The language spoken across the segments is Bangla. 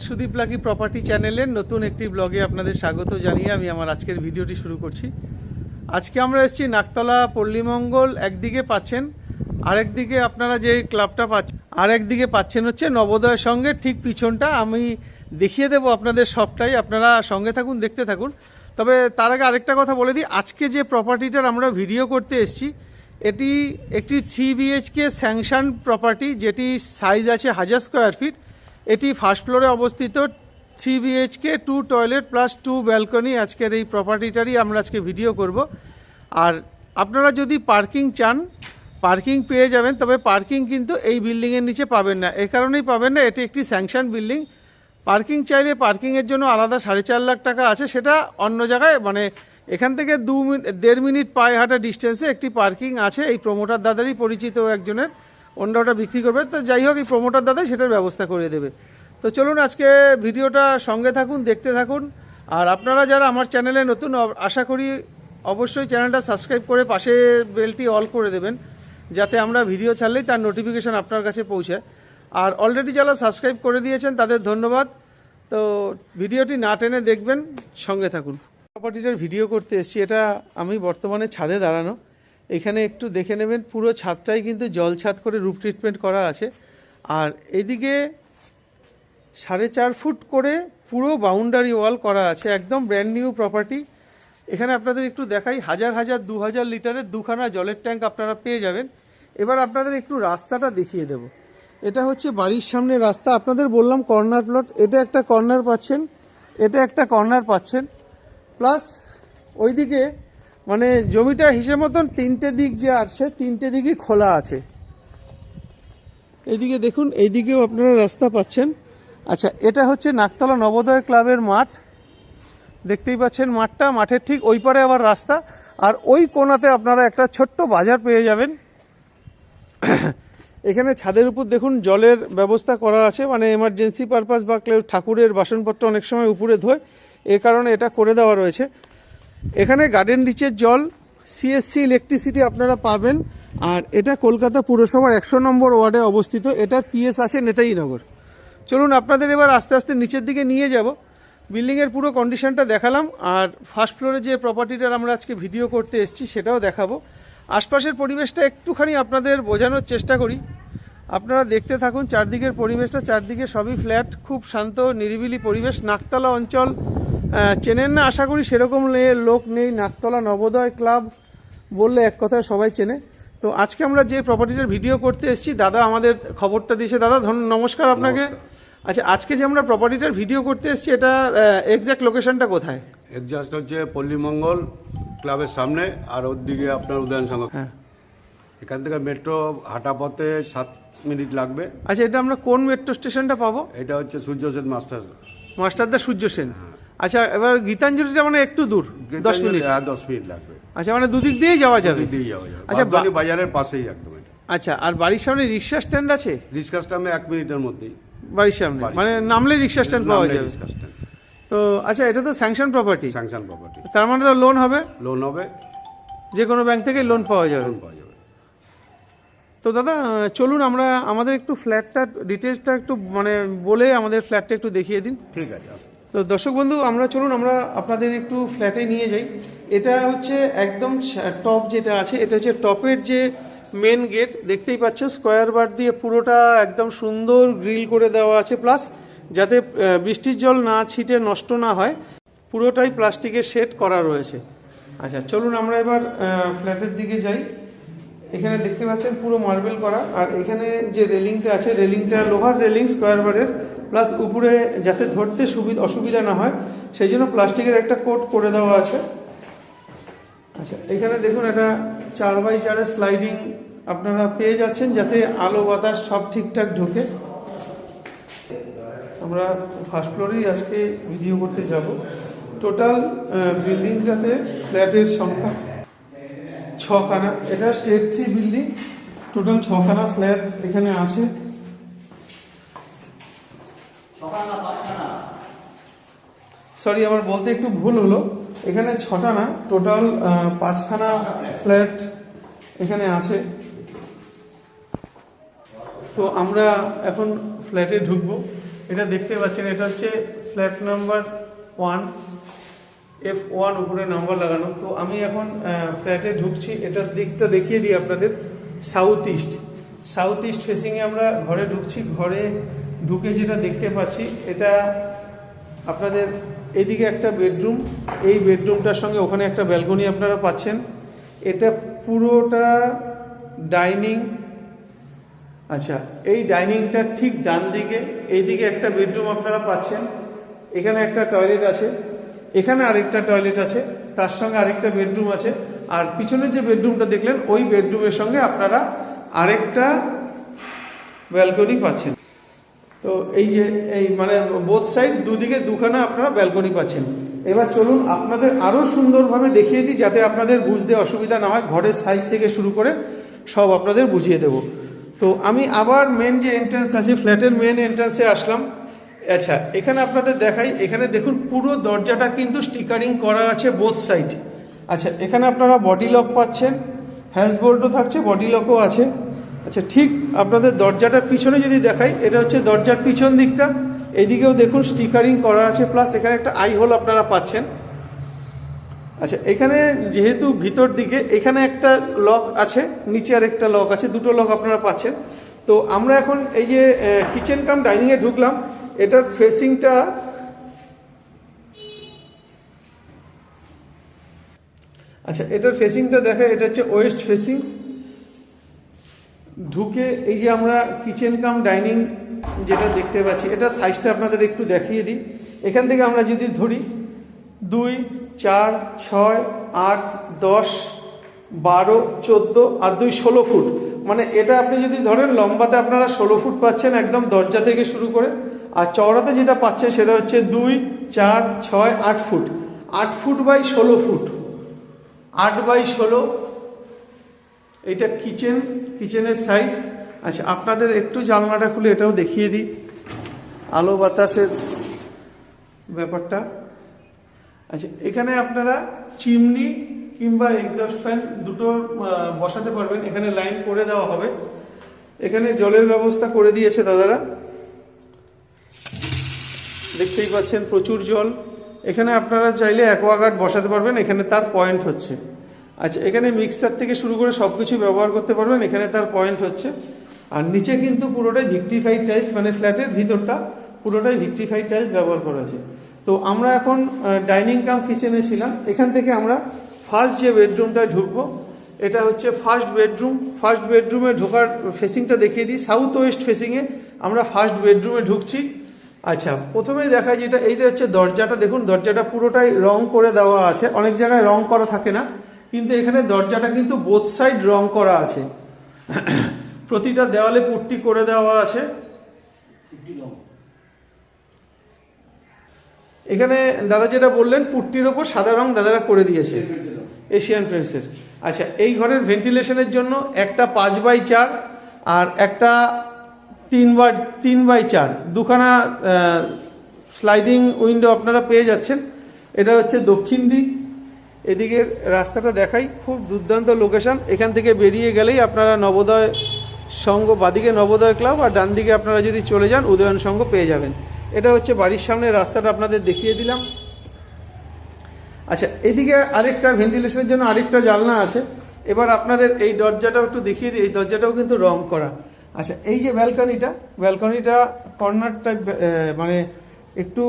সুদীপ লাকি প্রপার্টি চ্যানেলের নতুন একটি ব্লগে আপনাদের স্বাগত জানিয়ে আমি আমার আজকের ভিডিওটি শুরু করছি। আজকে আমরা এসেছি নাকতলা পল্লীমঙ্গল, একদিকে পাচ্ছেন, আরেকদিকে আপনারা যে ক্লাবটা পাচ্ছেন, আরেকদিকে পাচ্ছেন হচ্ছে নবোদয়ের সঙ্গে ঠিক পিছনটা। আমি দেখিয়ে দেবো আপনাদের সবটাই, আপনারা সঙ্গে থাকুন, দেখতে থাকুন। তবে তার আগে আরেকটা কথা বলে দিই, আজকে যে প্রপার্টিটার আমরা ভিডিও করতে এসেছি এটি একটি 3 BHK স্যাংশন প্রপার্টি, যেটি সাইজ আছে 1000 স্কোয়ার ফিট। এটি ফার্স্ট ফ্লোরে অবস্থিত, 3 BHK 2 টয়লেট প্লাস 2 ব্যালকনি। আজকের এই প্রপার্টিটারই আমরা আজকে ভিডিও করব। আর আপনারা যদি পার্কিং চান, পার্কিং পেয়ে যাবেন, তবে পার্কিং কিন্তু এই বিল্ডিংয়ের নিচে পাবেন না। এই কারণেই পাবেন না, এটি একটি স্যাংশন বিল্ডিং। পার্কিং চাইলে পার্কিংয়ের জন্য আলাদা 4.5 লাখ টাকা আছে, সেটা অন্য জায়গায়, মানে এখান থেকে 1.5 মিনিট পায়ে হাঁটা ডিস্টেন্সে একটি পার্কিং আছে। এই প্রমোটার দাদারই পরিচিত একজনের, অন্য ওটা বিক্রি করবে। তো যাই হোক, এই প্রমোটার দাদাই সেটার ব্যবস্থা করে দেবে। তো চলুন আজকে ভিডিওটা সঙ্গে থাকুন, দেখতে থাকুন। আর আপনারা যারা আমার চ্যানেলে নতুন, আশা করি অবশ্যই চ্যানেলটা সাবস্ক্রাইব করে পাশে বেলটি অল করে দেবেন, যাতে আমরা ভিডিও ছাড়লেই তার নোটিফিকেশান আপনার কাছে পৌঁছায়। আর অলরেডি যারা সাবস্ক্রাইব করে দিয়েছেন তাদের ধন্যবাদ। তো ভিডিওটি না টেনে দেখবেন, সঙ্গে থাকুন। প্রপার্টিটার ভিডিও করতে এসেছি, এটা আমি বর্তমানে ছাদে দাঁড়ানো। এখানে একটু দেখে নেবেন, পুরো ছাদটাই কিন্তু জল ছাদ করে রুফ ট্রিটমেন্ট করা আছে। আর এদিকে 4.5 ফুট করে পুরো বাউন্ডারি ওয়াল করা আছে, একদম ব্র্যান্ড নিউ প্রপার্টি। এখানে আপনাদের একটু দেখাই, 2000 লিটারের 2খানা জলের ট্যাঙ্ক আপনারা পেয়ে যাবেন। এবার আপনাদের একটু রাস্তাটা দেখিয়ে দেব। এটা হচ্ছে বাড়ির সামনে রাস্তা। আপনাদের বললাম কর্নার প্লট, এটা একটা কর্নার পাচ্ছেন, এটা একটা কর্নার পাচ্ছেন, প্লাস ওইদিকে মানে জমিটা হিসেব মতন 3টে দিক যে আসছে, 3টে দিকই খোলা আছে। এইদিকে দেখুন, এইদিকেও আপনারা রাস্তা পাচ্ছেন। আচ্ছা, এটা হচ্ছে নাকতলা নবোদয় ক্লাবের মাঠ, দেখতেই পাচ্ছেন মাঠটা, মাঠের ঠিক ওই পারে আবার রাস্তা। আর ওই কোণাতে আপনারা একটা ছোট্ট বাজার পেয়ে যাবেন। এখানে ছাদের উপর দেখুন জলের ব্যবস্থা করা আছে, মানে এমার্জেন্সি পারপাস বা ঠাকুরের বাসনপত্র অনেক সময় উপরে ধোয়, এ কারণে এটা করে দেওয়া রয়েছে। এখানে গার্ডেন রিচের জল, সিএসসি ইলেকট্রিসিটি আপনারা পাবেন। আর এটা কলকাতা পুরসভার 100 নম্বর ওয়ার্ডে অবস্থিত। এটার পিএস আছে নেতাজিনগর। চলুন আপনাদের এবার আস্তে আস্তে নিচের দিকে নিয়ে যাব। বিল্ডিংয়ের পুরো কন্ডিশনটা দেখালাম, আর ফার্স্ট ফ্লোরে যে প্রপার্টিটার আমরা আজকে ভিডিও করতে এসেছি সেটাও দেখাবো। আশপাশের পরিবেশটা একটুখানি আপনাদের বোঝানোর চেষ্টা করি, আপনারা দেখতে থাকুন। চারদিকের পরিবেশটা, চারদিকে সবই ফ্ল্যাট, খুব শান্ত নিরিবিলি পরিবেশ। নাকতলা অঞ্চল চেনেন না আশা করি, সেরকম লোক নেই। নাকতলা নবোদয় ক্লাব বললে এক কথায় সবাই চেনে। তো আজকে আমরা যে প্রপার্টিটার ভিডিও করতে এসেছি, দাদা আমাদের খবরটা দিয়েছে। দাদা নমস্কার আপনাকে। আচ্ছা, আজকে যে আমরা প্রপার্টিটার ভিডিও করতে এসেছি, এটা এক্স্যাক্ট লোকেশনটা কোথায়? এক্স্যাক্ট হচ্ছে পল্লীমঙ্গল ক্লাবের সামনে, আর ওর দিকে আপনার উদয়ন সংঘ। হ্যাঁ, এখান থেকে মেট্রো হাঁটা পথে 7 মিনিট লাগবে। আচ্ছা, এটা আমরা কোন মেট্রো স্টেশনটা পাবো? এটা হচ্ছে সূর্য সেন মাস্টারদা সূর্য সেন। আচ্ছা, এবার গীতাঞ্জলিটা মানে একটু দূর, 10 মিনিট। হ্যাঁ, 10 মিনিট লাগবে। আচ্ছা, মানে দুদিক দিয়েই যাওয়া যাবে? দুদিক দিয়ে যাওয়া যাবে। আচ্ছা, বাজারের পাশেই একদম। আচ্ছা, আর বাড়ির সামনে রিক্সা স্ট্যান্ড আছে? রিক্সা স্ট্যান্ডে 1 মিনিটের মধ্যেই বাড়ির সামনে, মানে নামলে রিক্সা স্ট্যান্ড পাওয়া যাবে। তো আচ্ছা, এটা তো স্যাংশন প্রপার্টি। স্যাংশন প্রপার্টি, তার মানে তো লোন হবে? লোন হবে, যে কোনো ব্যাংক থেকে লোন পাওয়া যাবে। তো দাদা চলুন আমরা আমাদের একটু ফ্ল্যাটটার ডিটেলসটা একটু মানে বলে আমাদের ফ্ল্যাটটা একটু দেখিয়ে দিন। ঠিক আছে। তো দর্শক বন্ধু, চলুন আমরা আপনাদের একটু ফ্ল্যাটে নিয়ে যাই। এটা হচ্ছে একদম টপ যেটা আছে, এটা হচ্ছে টপের যে মেন গেট, দেখতেই পাচ্ছেন স্কোয়ার বার দিয়ে পুরোটা একদম সুন্দর গ্রিল করে দেওয়া আছে। প্লাস যাতে বৃষ্টির জল না ছিটে নষ্ট না হয়, পুরোটাই প্লাস্টিকের শেড করা রয়েছে। আচ্ছা, চলুন আমরা এবার ফ্ল্যাটের দিকে যাই। এখানে দেখতে পাচ্ছেন পুরো মার্বেল করা, আর এখানে যে রেলিংটা আছে, রেলিংটা লোহার রেলিং স্কোয়ার বারের, প্লাস উপরে যাতে ধরতে অসুবিধা না হয় সেই জন্য প্লাস্টিকের একটা কোট করে দেওয়া আছে। আচ্ছা, এখানে দেখুন একটা 4x4 স্লাইডিং আপনারা পেয়ে যাচ্ছেন, যাতে আলো বাতাস সব ঠিকঠাক ঢোকে। আমরা ফার্স্ট ফ্লোরেই আজকে ভিডিও করতে যাব। টোটাল বিল্ডিংটাতে ফ্ল্যাটের সংখ্যা 6খানা। এটা স্টেপ 3 বিল্ডিং, টোটাল 6খানা ফ্ল্যাট এখানে আছে। সরি, আমার বলতে একটু ভুল হলো, এখানে 6টা না, টোটাল 5খানা ফ্ল্যাট এখানে আছে। তো আমরা এখন ফ্ল্যাটে ঢুকবো। এটা দেখতে পাচ্ছেন, এটা হচ্ছে ফ্ল্যাট নাম্বার 1, F1 উপরে নাম্বার লাগানো। তো আমি এখন ফ্ল্যাটে ঢুকছি, এটার দিকটা দেখিয়ে দিই আপনাদের। সাউথ ইস্ট ফেসিংয়ে আমরা ঘরে ঢুকছি। ঘরে ঢুকে যেটা দেখতে পাচ্ছি, এটা আপনাদের এদিকে একটা বেডরুম, এই বেডরুমটার সঙ্গে ওখানে একটা ব্যালকনি আপনারা পাচ্ছেন। এটা পুরোটা ডাইনিং। আচ্ছা, এই ডাইনিংটার ঠিক ডান দিকে এইদিকে একটা বেডরুম আপনারা পাচ্ছেন। এখানে একটা টয়লেট আছে, এখানে আরেকটা টয়লেট আছে, তার সঙ্গে আরেকটা বেডরুম আছে। আর পিছনে যে বেডরুমটা দেখলেন, ওই বেডরুমের সঙ্গে আপনারা আরেকটা ব্যালকনি পাচ্ছেন। তো এই যে এই মানে বোথ সাইড দুদিকে দুখানা আপনারা ব্যালকনি পাচ্ছেন। এবার চলুন আপনাদের আরও সুন্দরভাবে দেখিয়ে দিই, যাতে আপনাদের বুঝতে অসুবিধা না হয়। ঘরের সাইজ থেকে শুরু করে সব আপনাদের বুঝিয়ে দেব। তো আমি আবার মেন যে এন্ট্রান্স আছে, ফ্ল্যাটের মেন এন্ট্রান্সে আসলাম। আচ্ছা, এখানে আপনাদের দেখাই, এখানে দেখুন পুরো দরজাটা কিন্তু স্টিকারিং করা আছে বোথ সাইড। আচ্ছা, এখানে আপনারা বডি লক পাচ্ছেন, হ্যাজবোল্টও থাকছে, বডি লকও আছে। আচ্ছা, ঠিক আপনাদের দরজাটার পিছনে যদি দেখাই, এটা হচ্ছে দরজার পিছন দিকটা। এইদিকেও দেখুন স্টিকারিং করা আছে, প্লাস এখানে একটা আই হোল আপনারা পাচ্ছেন। আচ্ছা, এখানে যেহেতু ভিতর দিকে এখানে একটা লক আছে, নিচে আর একটা লক আছে, দুটো লক আপনারা পাচ্ছেন। তো আমরা এখন এই যে কিচেন কাম ডাইনিংয়ে ঢুকলাম। এটার ফেসিংটা দেখা, এটা হচ্ছে ওয়েস্ট ফেসিং। ঢুকে এই যে আমরা কিচেন কাম ডাইনিং যেটা দেখতে পাচ্ছি, এটা সাইজটা আপনাদের একটু দেখিয়ে দিই। এখান থেকে আমরা যদি ধরি 2, 4, 6, 8, 10, 12, 14 আর 2 16 ফুট। মানে এটা আপনি যদি ধরেন লম্বাতে আপনারা 16 ফুট পাচ্ছেন একদম দরজা থেকে শুরু করে। আর চওড়াতে যেটা পাচ্ছেন সেটা হচ্ছে 2, 4, 6, 8 foot. 8 foot by 16 foot, 8 by 16। এটা কিচেনের সাইজ। আচ্ছা, আপনাদের একটু জানলাটা খুলে এটাও দেখিয়ে দিই, আলো বাতাসের ব্যাপারটা। আচ্ছা, এখানে আপনারা চিমনি কিংবা এক্সস্ট ফ্যান দুটো বসাতে পারবেন। এখানে লাইন করে দেওয়া হবে। এখানে জলের ব্যবস্থা করে দিয়েছে দাদারা, দেখতেই পাচ্ছেন প্রচুর জল। এখানে আপনারা চাইলে অ্যাকোয়াগার্ড বসাতে পারবেন, এখানে তার পয়েন্ট হচ্ছে। আচ্ছা, এখানে মিক্সার থেকে শুরু করে সব কিছু ব্যবহার করতে পারবেন, এখানে তার পয়েন্ট হচ্ছে। আর নিচে কিন্তু পুরোটাই ভিক্টিফাইড টাইলস, মানে ফ্ল্যাটের ভিতরটা পুরোটাই ভিক্টিফাইড টাইলস ব্যবহার করা আছে। তো আমরা এখন ডাইনিং কাম কিচেনে ছিলাম। এখান থেকে আমরা ফার্স্ট যে বেডরুমটায় ঢুকবো, এটা হচ্ছে ফার্স্ট বেডরুম। ফার্স্ট বেডরুমে ঢোকার ফেসিংটা দেখিয়ে দিই। সাউথ ওয়েস্ট ফেসিংয়ে আমরা ফার্স্ট বেডরুমে ঢুকছি। আচ্ছা, প্রথমেই দেখা যেটা, এইটা হচ্ছে দরজাটা। দেখুন দরজাটা পুরোটাই রং করে দেওয়া আছে। অনেক জায়গায় রং করা থাকে না, কিন্তু এখানে দরজাটা কিন্তু বোথ সাইড রং করা আছে। প্রতিটা দেওয়ালে পুট্টি করে দেওয়া আছে। এখানে দাদা যেটা বললেন, পুট্টির ওপর সাদা রং দাদারা করে দিয়েছে, এশিয়ান পেন্টসের। আচ্ছা, এই ঘরের ভেন্টিলেশনের জন্য একটা 5x4 আর একটা 3x4 দুখানা স্লাইডিং উইন্ডো আপনারা পেয়ে যাচ্ছেন। এটা হচ্ছে দক্ষিণ দিক। এদিকের রাস্তাটা দেখাই, খুব দুর্দান্ত লোকেশন। এখান থেকে বেরিয়ে গেলেই আপনারা নবোদয় সংঘ, বাদিকে নবোদয় ক্লাব, আর ডান দিকে আপনারা যদি চলে যান উদয়ন সংঘ পেয়ে যাবেন। এটা হচ্ছে বাড়ির সামনে রাস্তাটা আপনাদের দেখিয়ে দিলাম। আচ্ছা, এদিকে আরেকটা ভেন্টিলেশনের জন্য আরেকটা জানলা আছে। এবার আপনাদের এই দরজাটাও একটু দেখিয়ে দিই। এই দরজাটাও কিন্তু রং করা। আচ্ছা, এই যে ব্যালকনিটা কর্নার টাইপ, মানে একটু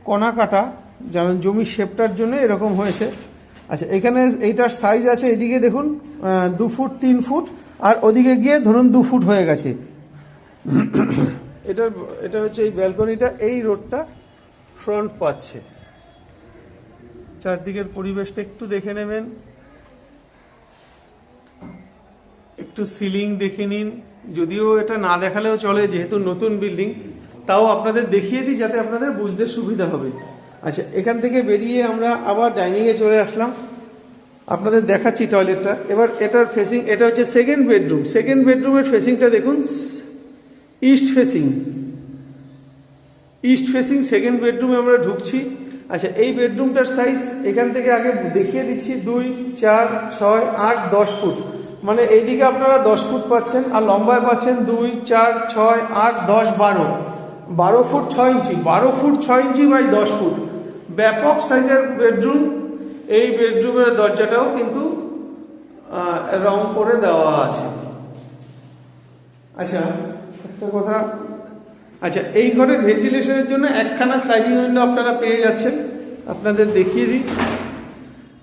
কণা কাটা, যেমন জমির শেপটার জন্য এরকম হয়েছে। আচ্ছা, এখানে এইটার সাইজ আছে, এদিকে দেখুন 2 ফুট 3 ফুট, আর ওদিকে গিয়ে ধরুন 2 ফুট হয়ে গেছে। এটা হচ্ছে এই ব্যালকনিটা, এই রোডটা ফ্রন্ট পাচ্ছে। চারদিকের পরিবেশটা একটু দেখে নেবেন, একটু সিলিং দেখে নিন। যদিও এটা না দেখালেও চলে, যেহেতু নতুন বিল্ডিং, তাও আপনাদের দেখিয়ে দিই যাতে আপনাদের বুঝতে সুবিধা হবে। আচ্ছা, এখান থেকে বেরিয়ে আমরা আবার ডাইনিংয়ে চলে আসলাম। আপনাদের দেখাচ্ছি টয়লেটটা। এবার এটার ফেসিং, এটা হচ্ছে সেকেন্ড বেডরুম। সেকেন্ড বেডরুমের ফেসিংটা দেখুন, ইস্ট ফেসিং সেকেন্ড বেডরুমে আমরা ঢুকছি। আচ্ছা, এই বেডরুমটার সাইজ এখান থেকে আগে দেখিয়ে দিচ্ছি, 2, 4, 6, 8, 10 ফুট। মানে এইদিকে আপনারা 10 ফুট পাচ্ছেন, আর লম্বায় পাচ্ছেন 2, 4, 6, 8, 10, 12। 12 foot 6 inch, 12 foot 6 inch by 10 foot, ব্যাপক সাইজের বেডরুম। এই বেডরুমের দরজাটাও কিন্তু রং করে দেওয়া আছে। আচ্ছা একটা কথা, আচ্ছা এই ঘরের ভেন্টিলেশনের জন্য একখানা স্লাইডিং উইন্ডো আপনারা পেয়ে যাচ্ছেন, আপনাদের দেখিয়ে দিই।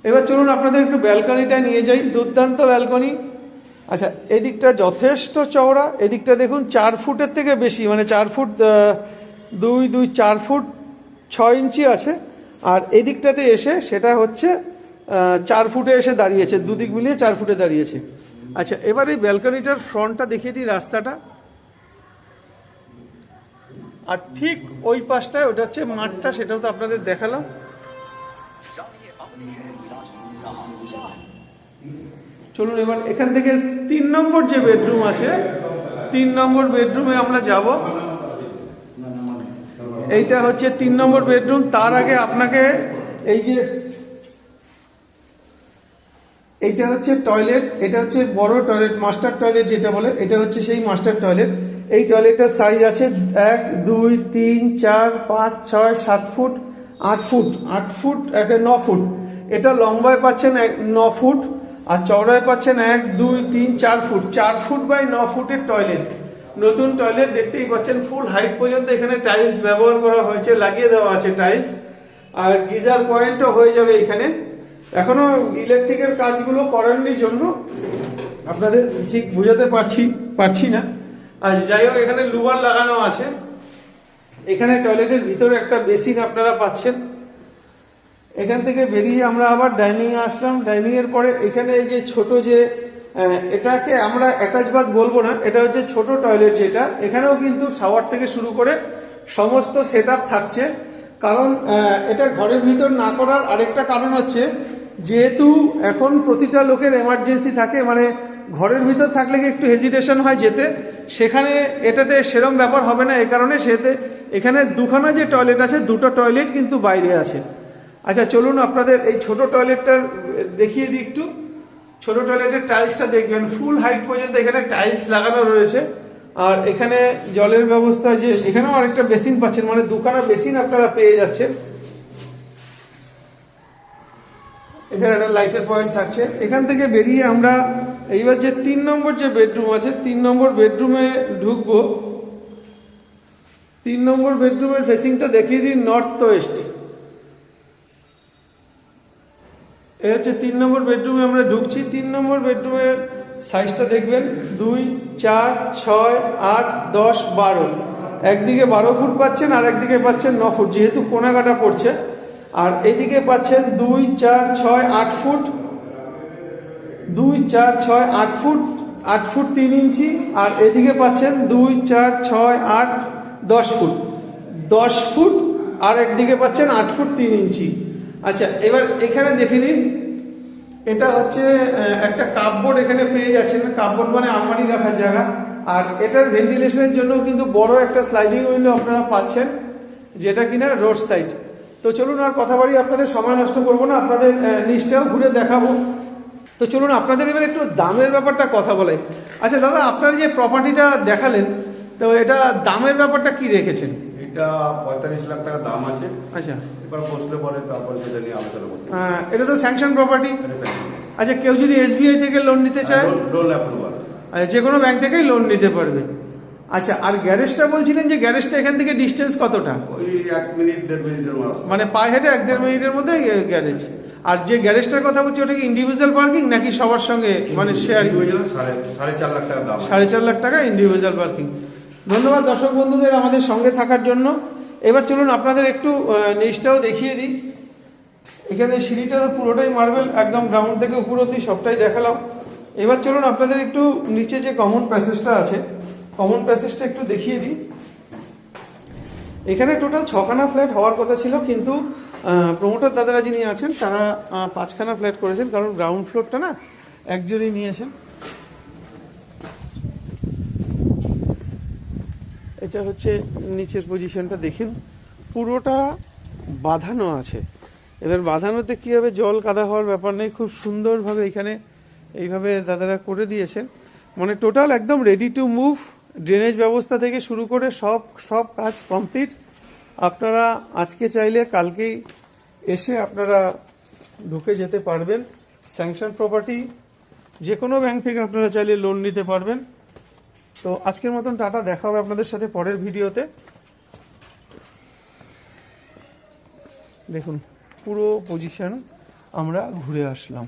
এবার চলুন আপনাদের একটু ব্যালকনিটা নিয়ে যাই, দুর্দান্ত ব্যালকনি। আচ্ছা এদিকটা যথেষ্ট চওড়া, এদিকটা দেখুন 4 ফুটের থেকে বেশি, মানে 4 ফুট 4 ফুট 6 ইঞ্চি আছে। আর এদিকটাতে এসে সেটা হচ্ছে 4 ফুটে এসে দাঁড়িয়েছে, দুদিক মিলিয়ে 4 ফুটে দাঁড়িয়েছে। আচ্ছা এবার এই ব্যালকনিটার ফ্রন্টটা দেখিয়ে দিই, রাস্তাটা। আর ঠিক ওই পাশটায় ওটা হচ্ছে মাঠটা, সেটাও তো আপনাদের দেখালাম। চলুন এবার এখান থেকে 3 নম্বর যে বেডরুম আছে, 3 নম্বর বেডরুমে আমরা যাব। এইটা হচ্ছে 3 নম্বর বেডরুম। তার আগে আপনাকে এই যে এইটা হচ্ছে টয়লেট, এটা হচ্ছে বড় টয়লেট, মাস্টার টয়লেট যেটা বলে, এটা হচ্ছে সেই মাস্টার টয়লেট। এই টয়লেটটার সাইজ আছে 1 2 3 4 5 6 7 ফুট 8 ফুট 8 ফুট 9 ফুট। এটা লম্বায় পাচ্ছেন 9 ফুট আর চওড়ায় পাচ্ছেন 1 2 3 4 ফুট, 4 ফুট বাই 9 ফুটের টয়লেট। নতুন টয়লেট দেখতেই পাচ্ছেন, ফুল হাইট পর্যন্ত এখানে টাইলস ব্যবহার করা হয়েছে, লাগিয়ে দেওয়া আছে টাইলস। আর গিজার পয়েন্টও হয়ে যাবে এখানে। এখনো ইলেকট্রিকের কাজগুলো করারনি জন্য আপনাদের ঠিক বোঝাতে পারছি না। আর যাই হোক এখানে লুবার লাগানো আছে। এখানে টয়লেটের ভিতরে একটা বেসিন আপনারা পাচ্ছেন। এখান থেকে বেরিয়ে আমরা আবার ডাইনিং এ আসলাম। ডাইনিং এর পরে এখানে এই যে ছোট যে এটাকে আমরা অ্যাটাচ বাথ বলবো না, এটা হচ্ছে ছোট টয়লেট যেটা, এখানেও কিন্তু শাওয়ার থেকে শুরু করে সমস্ত সেটআপ থাকছে। কারণ এটা ঘরের ভিতর না করার আরেকটা কারণ হচ্ছে, যেহেতু এখন প্রতিটা লোকের এমার্জেন্সি থাকে, মানে ঘরের ভিতর থাকলে কি একটু হেজিটেশন হয় যেতে, সেখানে এটাতে সেরম ব্যাপার হবে না। এই কারণে এখানে দুখানা যে টয়লেট আছে, দুটো টয়লেট কিন্তু বাইরে আছে। আচ্ছা চলুন আপনাদের এই ছোট টয়লেটটা দেখিয়ে দিই একটু। ছোট টয়লেটের টাইলসটা দেখবেন, ফুল হাইট পর্যন্ত এখানে টাইলস লাগানো রয়েছে। আর এখানে জলের ব্যবস্থা, যে এখানেও আরেকটা বেসিন পাচ্ছেন, মানে দুখানা বেসিন আপনারা পেয়ে যাচ্ছেন। এখানে একটা লাইটের পয়েন্ট থাকছে। এখান থেকে বেরিয়ে আমরা এইবার যে 3 নম্বর যে বেডরুম আছে, 3 নম্বর বেডরুমে ঢুকবো। 3 নম্বর বেডরুমের ফেসিংটা দেখিয়ে দিই নর্থ ওয়েস্ট। এ হচ্ছে 3 নম্বর বেডরুমে আমরা ঢুকছি। 3 নম্বর বেডরুমের সাইজটা দেখবেন 2 4 6 8 10 12, একদিকে 12 ফুট পাচ্ছেন আর একদিকে পাচ্ছেন 9 ফুট, যেহেতু কোনাকাটা পড়ছে। আর এইদিকে পাচ্ছেন 2 4 6 8 ফুট, 2 4 6 8 ফুট 8 ফুট 3 ইঞ্চি। আর এদিকে পাচ্ছেন 2 4 6 8 10 ফুট 10 ফুট, আর একদিকে পাচ্ছেন 8 ফুট 3 ইঞ্চি। আচ্ছা এবার এখানে দেখে নিন, এটা হচ্ছে একটা কাপবোর্ড এখানে পেয়ে যাচ্ছেন। কাপবোর্ড মানে আলমারি রাখার জায়গা। আর এটার ভেন্টিলেশনের জন্য কিন্তু বড় একটা স্লাইডিং উইন্ডো আপনারা পাচ্ছেন, যেটা কিনা রোড সাইড। তো চলুন আর কথা বাড়ি আপনাদের সময় নষ্ট করবো না, আপনাদের নিচটাও ঘুরে দেখাবো। তো চলুন আপনাদের এবার একটু দামের ব্যাপারটা কথা বলাই। আচ্ছা দাদা, আপনার যে প্রপার্টিটা দেখালেন, তো এটা দামের ব্যাপারটা কি রেখেছেন? এটা 45 লাখ টাকা দাম আছে। আচ্ছা এবার বসলে পরে তারপর সেটা নিয়ে আলোচনা করতে হবে। এটা তো স্যাংশন প্রপার্টি। আচ্ছা কেউ যদি SBI থেকে লোন নিতে চায়? Loan approval. আচ্ছা যে কোনো ব্যাংক থেকেই লোন নিতে পারবে। আচ্ছা আর গ্যারেজটা বলছিলেন, যে গ্যারেজটা এখান থেকে ডিস্টেন্স কতটা? ওই 1 মিনিট 1.5 মিনিটের মধ্যে, মানে পায়ে হেঁটে 1-1.5 মিনিটের মধ্যে গ্যারেজ। আর যে গ্যারেজটার কথা বলছি, ওটা কি ইন্ডিভিজুয়াল পার্কিং নাকি সবার সঙ্গে, মানে শেয়ারিং? 4.5 লাখ টাকা দাম। 4.5 লাখ টাকা ইন্ডিভিজুয়াল পার্কিং। ধন্যবাদ দর্শক বন্ধুদের আমাদের সঙ্গে থাকার জন্য। এবার চলুন আপনাদের একটু নিচটাও দেখিয়ে দিই। এখানে সিঁড়িটা তো পুরোটাই মার্বেল, একদম গ্রাউন্ড থেকে উপর অবধি সবটাই দেখালাম। এবার চলুন আপনাদের একটু নিচে যে কমন প্যাসেজটা আছে, কমন প্যাসেজটা একটু দেখিয়ে দিই। এখানে টোটাল 6খানা ফ্ল্যাট হওয়ার কথা ছিল, কিন্তু প্রমোটার দাদারা যিনি আছেন তারা 5খানা ফ্ল্যাট করেছেন, কারণ গ্রাউন্ড ফ্লোরটা না একজনই নিয়েছেন। এটা হচ্ছে নিচের পজিশনটা দেখেন, পুরোটা বাঁধানো আছে। এবার বাঁধানোতে কী হবে, জল কাদা হওয়ার ব্যাপার নেই, খুব সুন্দরভাবে এখানে এইভাবে দাদারা করে দিয়েছেন। মানে টোটাল একদম রেডি টু মুভ ড্রেনেজ ব্যবস্থা থেকে শুরু করে সব কাজ কমপ্লিট। আপনারা আজকে চাইলে কালকেই এসে আপনারা ঢুকে যেতে পারবেন। স্যাংশন প্রপার্টি, যে কোনো ব্যাংক থেকে আপনারা চাইলে লোন নিতে পারবেন। তো আজকের মতন টাটা, দেখা হবে আপনাদের সাথে পরের ভিডিওতে। দেখুন পুরো পজিশন আমরা ঘুরে আসলাম।